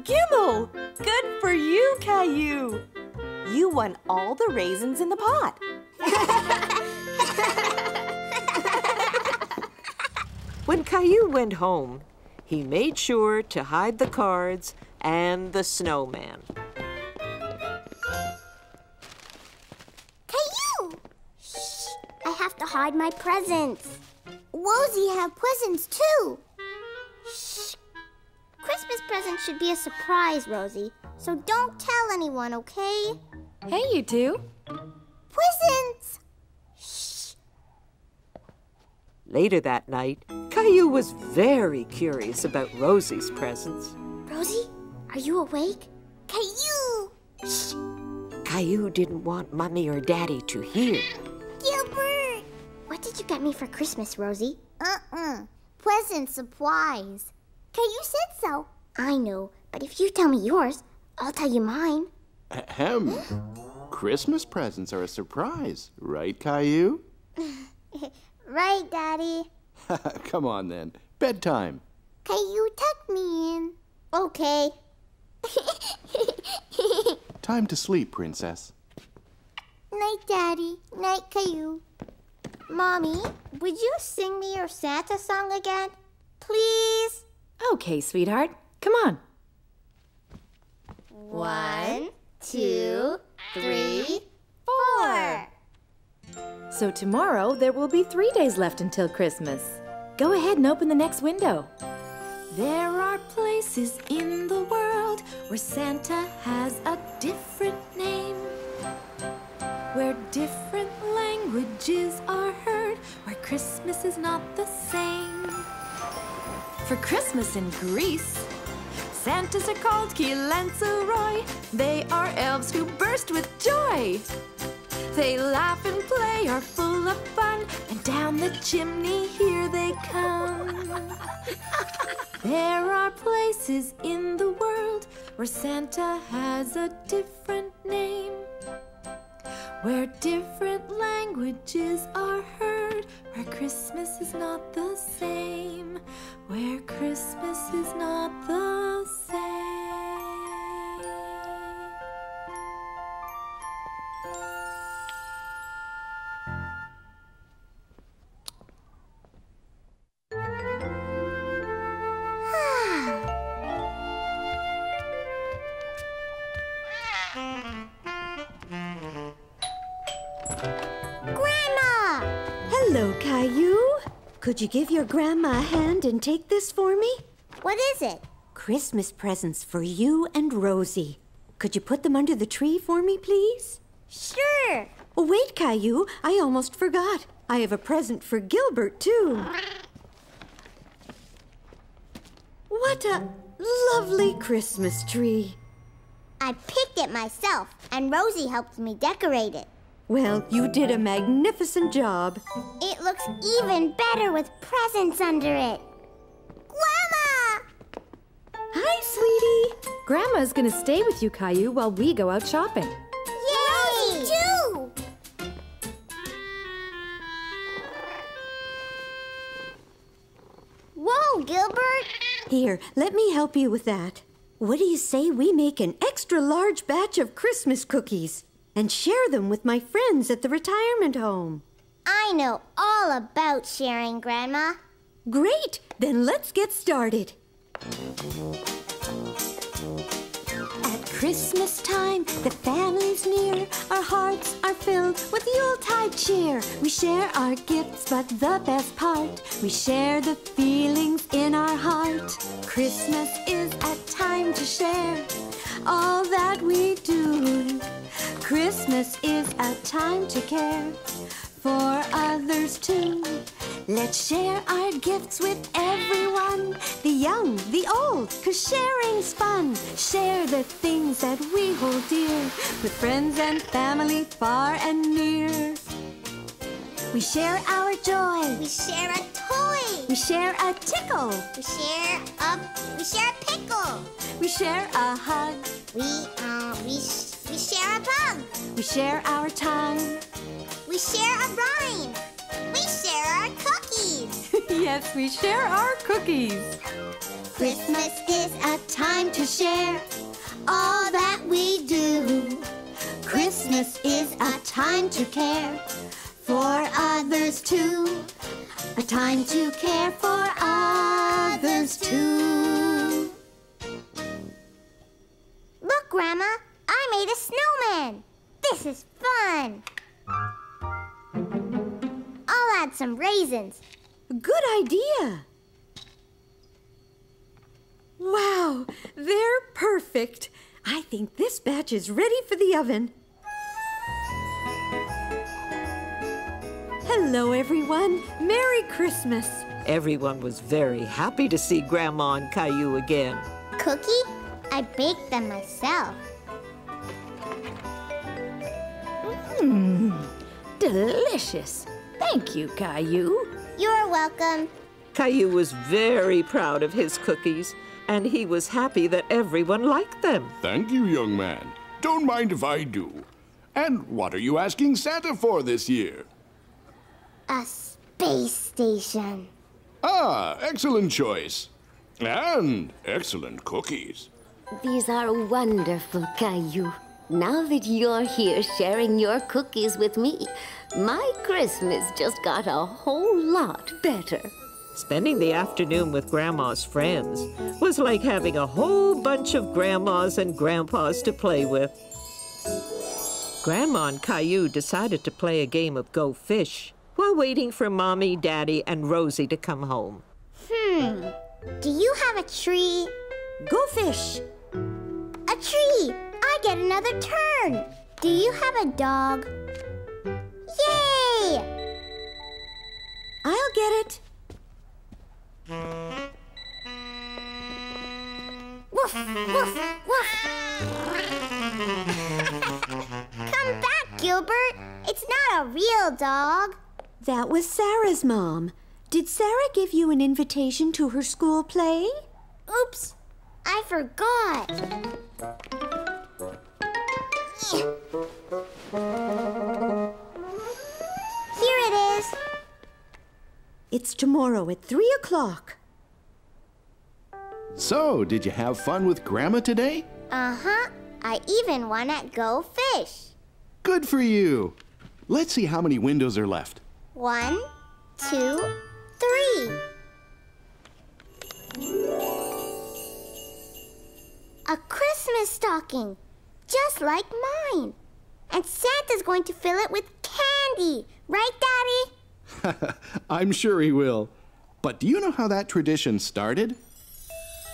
Gimel! Good for you, Caillou. You won all the raisins in the pot. When Caillou went home, he made sure to hide the cards and the snowman. Caillou! Shh! I have to hide my presents. Rosie have presents too. Shh! Christmas presents should be a surprise, Rosie. So don't tell anyone, okay? Hey, you two. Presents! Shh! Later that night, Caillou was very curious about Rosie's presents. Rosie, are you awake? Caillou! Shh! Caillou didn't want Mommy or Daddy to hear. Gilbert! What did you get me for Christmas, Rosie? Present surprise. Caillou said so. I know, but if you tell me yours, I'll tell you mine. Ahem. Christmas presents are a surprise, right, Caillou? Right, Daddy. Come on, then. Bedtime. Caillou, tuck me in. Okay. Time to sleep, Princess. Night, Daddy. Night, Caillou. Mommy, would you sing me your Santa song again? Please? Okay, sweetheart. Come on. 1, 2, 3, 4. So tomorrow, there will be 3 days left until Christmas. Go ahead and open the next window. There are places in the world where Santa has a different name, where different languages are heard, where Christmas is not the same. For Christmas in Greece, Santas are called Kilantzaroi. They are elves who burst with joy. They laugh and play, are full of fun, and down the chimney here they come. There are places in the world where Santa has a different name, where different languages are heard, where Christmas is not the same, where Christmas is not the same. Grandma! Hello, Caillou. Could you give your grandma a hand and take this for me? What is it? Christmas presents for you and Rosie. Could you put them under the tree for me, please? Sure. Oh, wait, Caillou. I almost forgot. I have a present for Gilbert, too. What a lovely Christmas tree. I picked it myself, and Rosie helped me decorate it. Well, you did a magnificent job. It looks even better with presents under it. Grandma! Hi, sweetie. Grandma's gonna stay with you, Caillou, while we go out shopping. Yay! Rosie, too! Whoa, Gilbert! Here, let me help you with that. What do you say we make an extra large batch of Christmas cookies and share them with my friends at the retirement home? I know all about sharing, Grandma. Great! Then let's get started. At Christmas time, the family's near. Our hearts are filled with Yuletide cheer. We share our gifts, but the best part, we share the feelings in our heart. Christmas is a time to share all that we do. Christmas is a time to care for others too. Let's share our gifts with everyone, the young, the old, 'cause sharing's fun. Share the things that we hold dear with friends and family far and near. We share our joy. We share a toy. We share a tickle. We share a pickle. We share a hug. We share a bug. We share our time. We share a rhyme. We share our cookies. Yes, we share our cookies. Christmas is a time to share all that we do. Christmas is a time to care for others too. A time to care for others too. Look, Grandma, I made a snowman. This is fun. I'll add some raisins. Good idea. Wow, they're perfect. I think this batch is ready for the oven. Hello, everyone. Merry Christmas. Everyone was very happy to see Grandma and Caillou again. Cookie? I baked them myself. Delicious. Thank you, Caillou. You're welcome. Caillou was very proud of his cookies, and he was happy that everyone liked them. Thank you, young man. Don't mind if I do. And what are you asking Santa for this year? A space station. Ah, excellent choice. And excellent cookies. These are wonderful, Caillou. Now that you're here sharing your cookies with me, my Christmas just got a whole lot better. Spending the afternoon with Grandma's friends was like having a whole bunch of grandmas and grandpas to play with. Grandma and Caillou decided to play a game of Go Fish while waiting for Mommy, Daddy, and Rosie to come home. Do you have a tree? Go fish. A tree! I get another turn. Do you have a dog? Yay! I'll get it. Woof, woof, woof. Come back, Gilbert. It's not a real dog. That was Sarah's mom. Did Sarah give you an invitation to her school play? Oops, I forgot. Here it is. It's tomorrow at 3 o'clock. So, did you have fun with Grandma today? Uh-huh. I even won at Go Fish. Good for you. Let's see how many windows are left. 1, 2, 3. A Christmas stocking, just like mine. And Santa's going to fill it with candy. Right, Daddy? I'm sure he will. But do you know how that tradition started?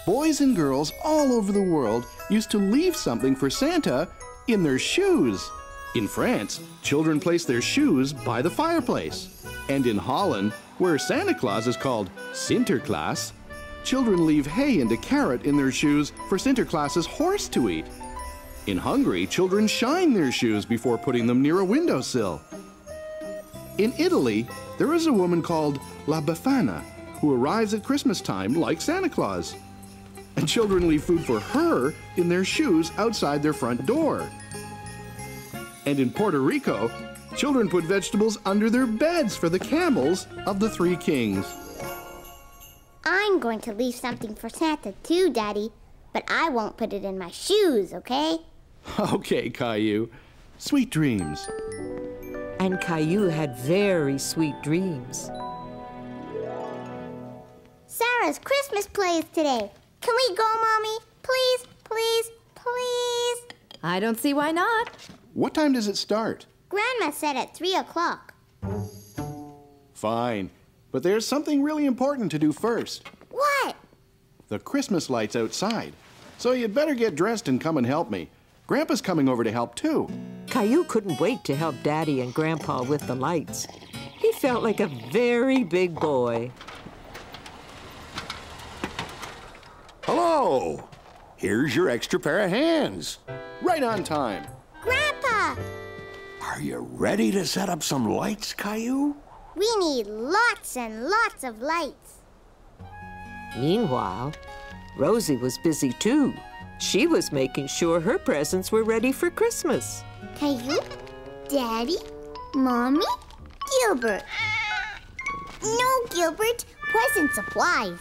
Boys and girls all over the world used to leave something for Santa in their shoes. In France, children placed their shoes by the fireplace. And in Holland, where Santa Claus is called Sinterklaas, children leave hay and a carrot in their shoes for Sinterklaas's horse to eat. In Hungary, children shine their shoes before putting them near a windowsill. In Italy, there is a woman called La Befana who arrives at Christmas time like Santa Claus. And children leave food for her in their shoes outside their front door. And in Puerto Rico, children put vegetables under their beds for the camels of the three kings. I'm going to leave something for Santa too, Daddy, but I won't put it in my shoes, okay? Okay, Caillou. Sweet dreams. And Caillou had very sweet dreams. Sarah's Christmas play is today. Can we go, Mommy? Please, please, please? I don't see why not. What time does it start? Grandma said at 3 o'clock. Fine, but there's something really important to do first. What? The Christmas lights outside. So you'd better get dressed and come and help me. Grandpa's coming over to help too. Caillou couldn't wait to help Daddy and Grandpa with the lights. He felt like a very big boy. Hello! Here's your extra pair of hands. Right on time. Grandpa! Are you ready to set up some lights, Caillou? We need lots and lots of lights. Meanwhile, Rosie was busy too. She was making sure her presents were ready for Christmas. Caillou, Daddy, Mommy, Gilbert. No, Gilbert, present supplies.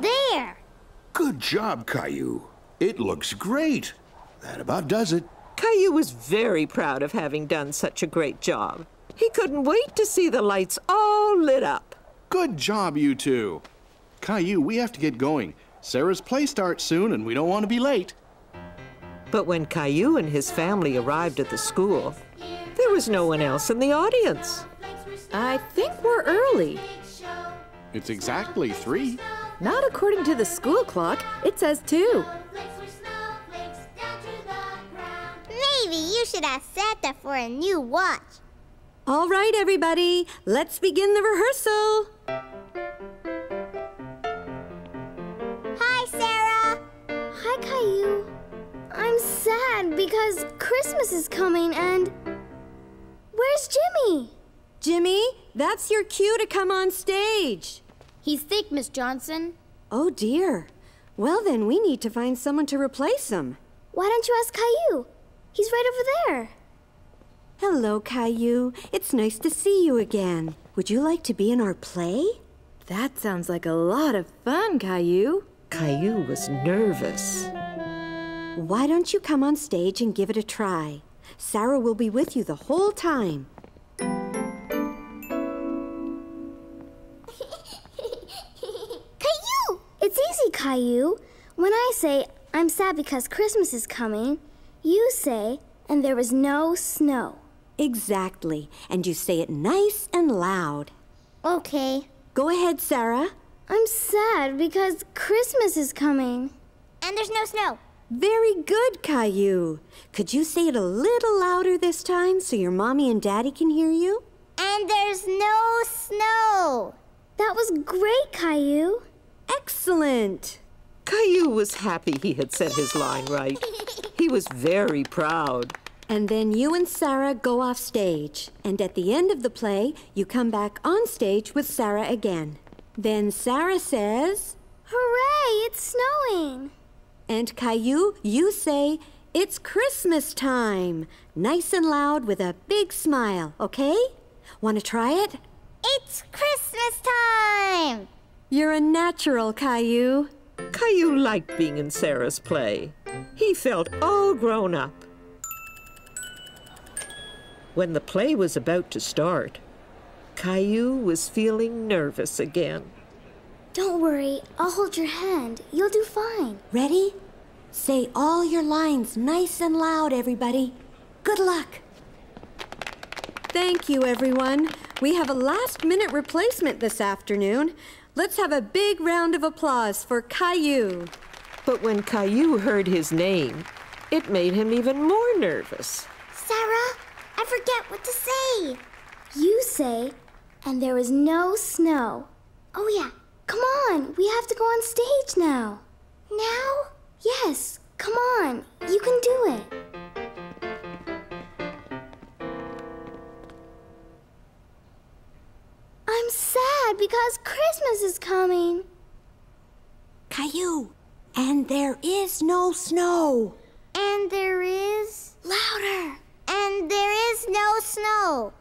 There! Good job, Caillou. It looks great. That about does it. Caillou was very proud of having done such a great job. He couldn't wait to see the lights all lit up. Good job, you two. Caillou, we have to get going. Sarah's play starts soon and we don't want to be late. But when Caillou and his family arrived at the school, there was no one else in the audience. I think we're early. It's exactly 3. Not according to the school clock. It says 2. Maybe you should ask Santa for a new watch. All right, everybody, let's begin the rehearsal. Hi, Sarah. Hi, Caillou. I'm sad because Christmas is coming and... Where's Jimmy? Jimmy, that's your cue to come on stage. He's sick, Miss Johnson. Oh, dear. Well, then we need to find someone to replace him. Why don't you ask Caillou? He's right over there. Hello, Caillou. It's nice to see you again. Would you like to be in our play? That sounds like a lot of fun, Caillou. Caillou was nervous. Why don't you come on stage and give it a try? Sarah will be with you the whole time. Caillou! It's easy, Caillou. When I say, I'm sad because Christmas is coming, you say, and there was no snow. Exactly. And you say it nice and loud. Okay. Go ahead, Sarah. I'm sad because Christmas is coming. And there's no snow. Very good, Caillou. Could you say it a little louder this time so your mommy and daddy can hear you? And there's no snow. That was great, Caillou. Excellent. Caillou was happy he had said his line right. He was very proud. And then you and Sarah go off stage. And at the end of the play, you come back on stage with Sarah again. Then Sarah says, Hooray, it's snowing. And Caillou, you say, it's Christmas time. Nice and loud with a big smile, okay? Want to try it? It's Christmas time. You're a natural, Caillou. Caillou liked being in Sarah's play. He felt all grown up. When the play was about to start, Caillou was feeling nervous again. Don't worry, I'll hold your hand. You'll do fine. Ready? Say all your lines nice and loud, everybody. Good luck. Thank you, everyone. We have a last-minute replacement this afternoon. Let's have a big round of applause for Caillou. But when Caillou heard his name, it made him even more nervous. Sarah, I forget what to say. You say, and there was no snow. Oh yeah, come on, we have to go on stage now. Now? Yes, come on, you can do it. I'm sad because Christmas is coming. Caillou, and there is no snow. And there is... Louder! And there is no snow.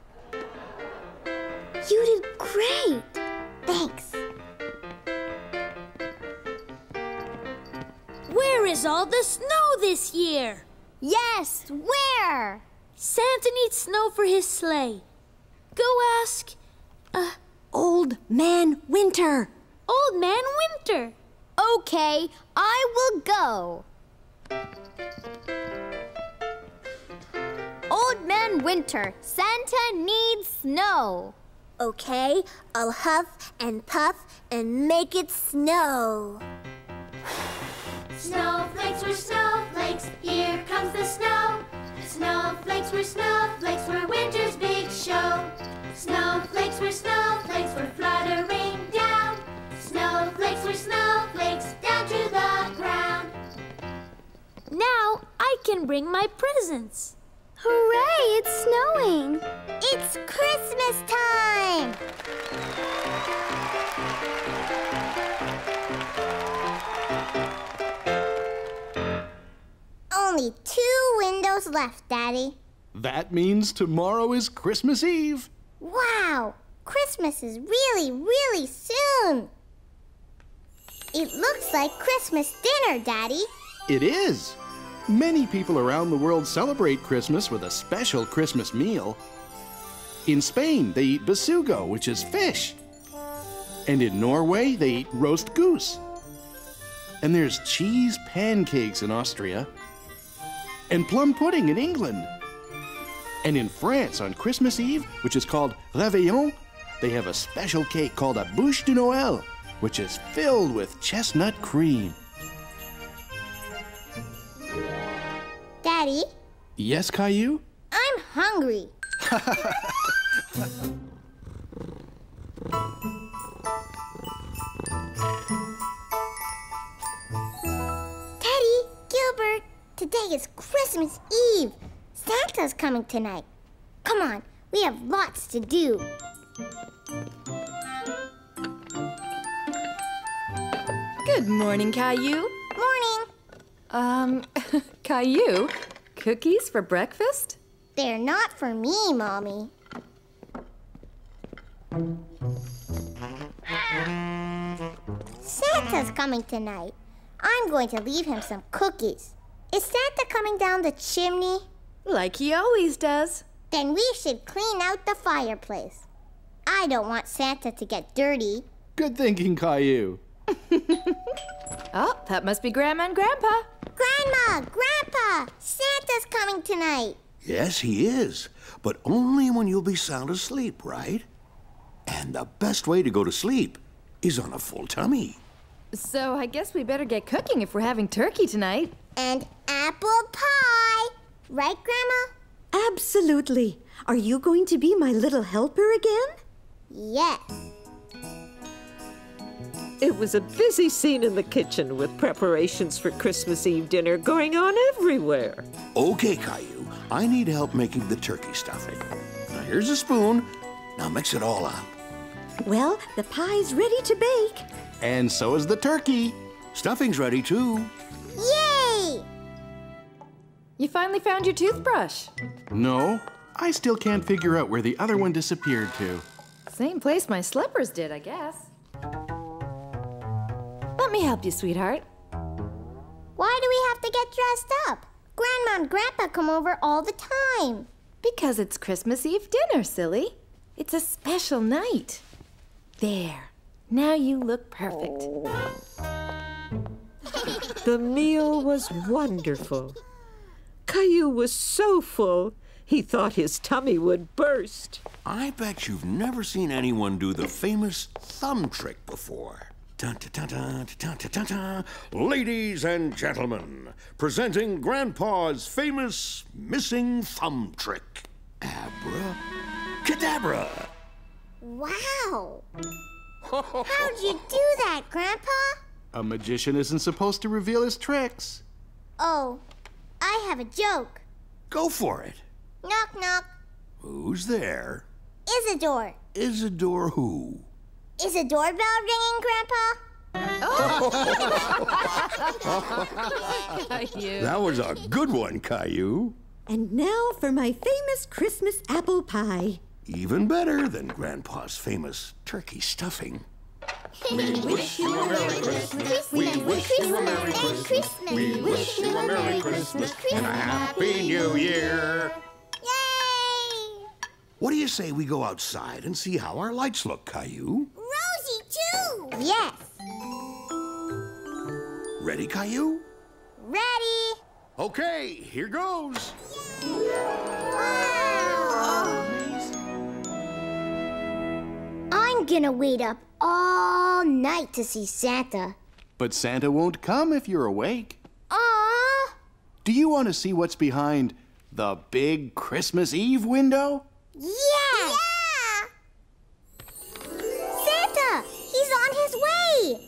You did great. Thanks. Where is all the snow this year? Yes, where? Santa needs snow for his sleigh. Go ask... Old Man Winter. Old Man Winter. Okay, I will go. Old Man Winter, Santa needs snow. Okay, I'll huff and puff and make it snow. Snowflakes were snowflakes, here comes the snow. Snowflakes were snowflakes for winter's big show. Snowflakes were fluttering down. Snowflakes were snowflakes down to the ground. Now I can bring my presents. Hooray, it's snowing. It's Christmas time. Only 2 windows left, Daddy. That means tomorrow is Christmas Eve. Wow, Christmas is really, really soon. It looks like Christmas dinner, Daddy. It is. Many people around the world celebrate Christmas with a special Christmas meal. In Spain, they eat besugo, which is fish. And in Norway, they eat roast goose. And there's cheese pancakes in Austria. And plum pudding in England. And in France, on Christmas Eve, which is called Réveillon, they have a special cake called a bûche de Noël, which is filled with chestnut cream. Daddy? Yes, Caillou? I'm hungry. Teddy, Gilbert, today is Christmas Eve. Santa's coming tonight. Come on, we have lots to do. Good morning, Caillou. Morning. Caillou, cookies for breakfast? They're not for me, Mommy. Santa's coming tonight. I'm going to leave him some cookies. Is Santa coming down the chimney? Like he always does. Then we should clean out the fireplace. I don't want Santa to get dirty. Good thinking, Caillou. Oh, that must be Grandma and Grandpa. Grandma, Grandpa, Santa's coming tonight. Yes, he is, but only when you'll be sound asleep, right? And the best way to go to sleep is on a full tummy. So I guess we better get cooking if we're having turkey tonight. And apple pie. Right, Grandma? Absolutely. Are you going to be my little helper again? Yes. It was a busy scene in the kitchen with preparations for Christmas Eve dinner going on everywhere. Okay, Caillou, I need help making the turkey stuffing. Now here's a spoon. Now mix it all up. Well, the pie's ready to bake. And so is the turkey. Stuffing's ready too. Yay! You finally found your toothbrush. No, I still can't figure out where the other one disappeared to. Same place my slippers did, I guess. Let me help you, sweetheart. Why do we have to get dressed up? Grandma and Grandpa come over all the time. Because it's Christmas Eve dinner, silly. It's a special night. There. Now you look perfect. The meal was wonderful. Caillou was so full, he thought his tummy would burst. I bet you've never seen anyone do the famous thumb trick before. Dun, dun, dun, dun, dun, dun, dun. Ladies and gentlemen, presenting Grandpa's famous missing thumb trick. Abracadabra! Wow! How'd you do that, Grandpa? A magician isn't supposed to reveal his tricks. Oh, I have a joke. Go for it. Knock, knock. Who's there? Isidore. Isidore who? Is a doorbell ringing, Grandpa? That was a good one, Caillou. And now for my famous Christmas apple pie. Even better than Grandpa's famous turkey stuffing. We wish you a Merry Christmas. We wish you a Merry Christmas. We wish you a Merry Christmas and a Happy New Year. Yay! What do you say we go outside and see how our lights look, Caillou? Rosie, too! Yes. Ready, Caillou? Ready. Okay, here goes. Wow! I'm gonna wait up all night to see Santa. But Santa won't come if you're awake. Aww! Do you want to see what's behind the big Christmas Eve window? Yeah! Santa! He's on his way!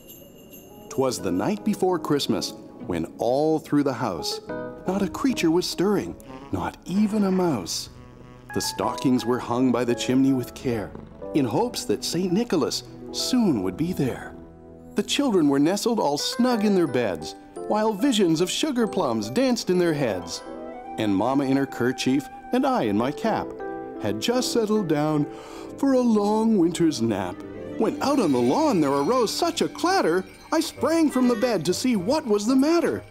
'Twas the night before Christmas, when all through the house, not a creature was stirring, not even a mouse. The stockings were hung by the chimney with care, in hopes that St. Nicholas soon would be there. The children were nestled all snug in their beds, while visions of sugar plums danced in their heads. And Mama in her kerchief and I in my cap had just settled down for a long winter's nap, when out on the lawn there arose such a clatter, I sprang from the bed to see what was the matter.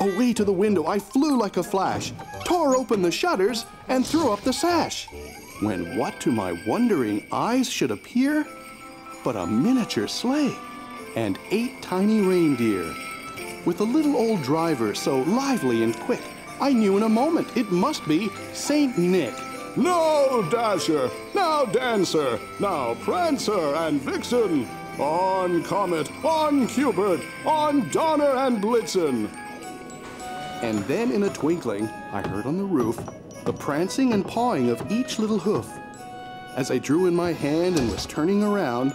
Away to the window I flew like a flash, tore open the shutters, and threw up the sash. When what to my wondering eyes should appear but a miniature sleigh and 8 tiny reindeer. With a little old driver so lively and quick, I knew in a moment it must be Saint Nick. Now Dasher, now Dancer, now Prancer and Vixen, on Comet, on Cupid, on Donner and Blitzen. And then in a twinkling, I heard on the roof the prancing and pawing of each little hoof. As I drew in my hand and was turning around,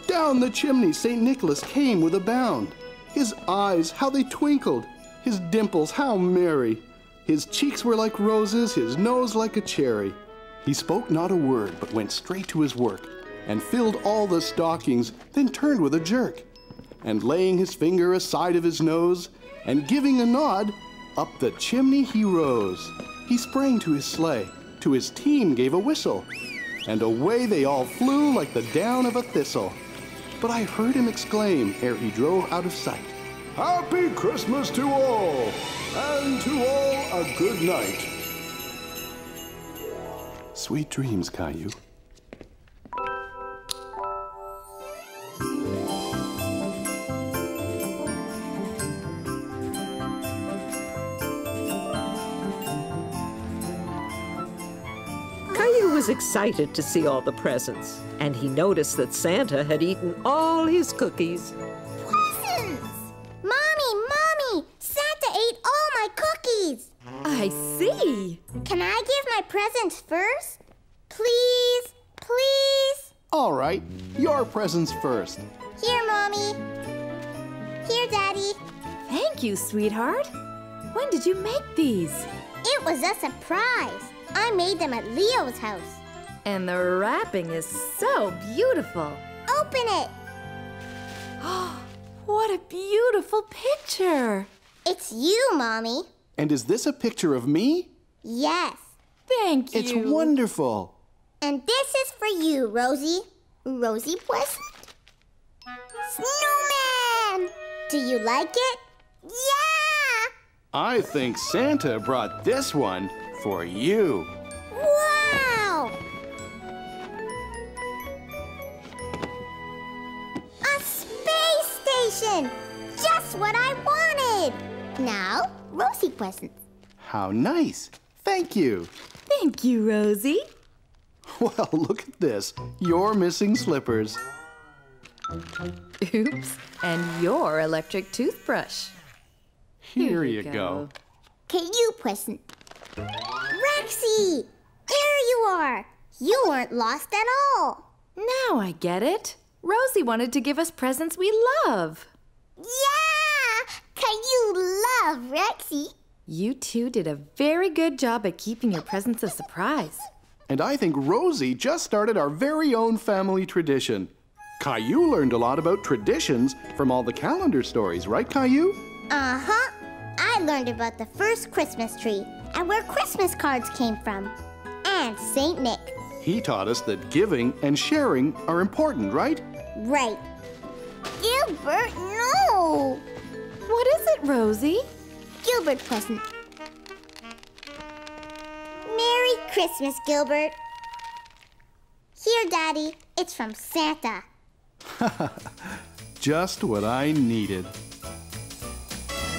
down the chimney St. Nicholas came with a bound. His eyes, how they twinkled, his dimples, how merry. His cheeks were like roses, his nose like a cherry. He spoke not a word, but went straight to his work, and filled all the stockings, then turned with a jerk. And laying his finger aside of his nose, and giving a nod, up the chimney he rose. He sprang to his sleigh, to his team gave a whistle, and away they all flew like the down of a thistle. But I heard him exclaim ere he drove out of sight, Happy Christmas to all, and to all a good night. Sweet dreams, Caillou. Caillou was excited to see all the presents, and he noticed that Santa had eaten all his cookies. Presents! Mommy! Santa ate all my cookies! I see. Can I give my presents first? Please? All right, your presents first. Here, Mommy. Here, Daddy. Thank you, sweetheart. When did you make these? It was a surprise. I made them at Leo's house. And the wrapping is so beautiful. Open it. What a beautiful picture. It's you, Mommy. And is this a picture of me? Yes. Thank you. It's wonderful. And this is for you, Rosie. Rosie present? Snowman! Do you like it? Yeah! I think Santa brought this one for you. Wow! A space station! Just what I wanted! Now, Rosie presents. How nice. Thank you. Thank you, Rosie. Well, look at this. You're missing slippers. Oops, and your electric toothbrush. Here you go. Caillou present. Rexy! There you are! You weren't lost at all. Now I get it. Rosie wanted to give us presents we love. Yeah! Caillou love Rexy. You two did a very good job at keeping your presents a surprise. And I think Rosie just started our very own family tradition. Caillou learned a lot about traditions from all the calendar stories, right, Caillou? Uh-huh. I learned about the first Christmas tree and where Christmas cards came from. And St. Nick. He taught us that giving and sharing are important, right? Right. Gilbert, no! What is it, Rosie? Gilbert present. Merry Christmas, Gilbert. Here, Daddy. It's from Santa. Just what I needed.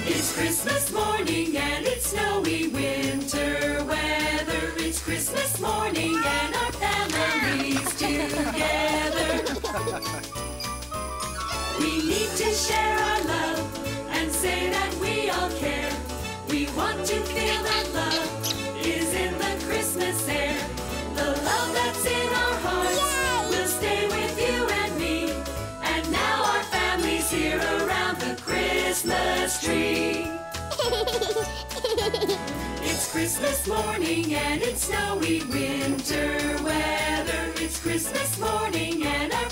It's Christmas morning and it's snowy winter weather. It's Christmas morning and our family's together. We need to share our love and say that we all care. We want to feel that love is in the Christmas air. The love that's in our hearts will stay with you and me. And now our family's here around the Christmas tree. It's Christmas morning and it's snowy winter weather. It's Christmas morning and our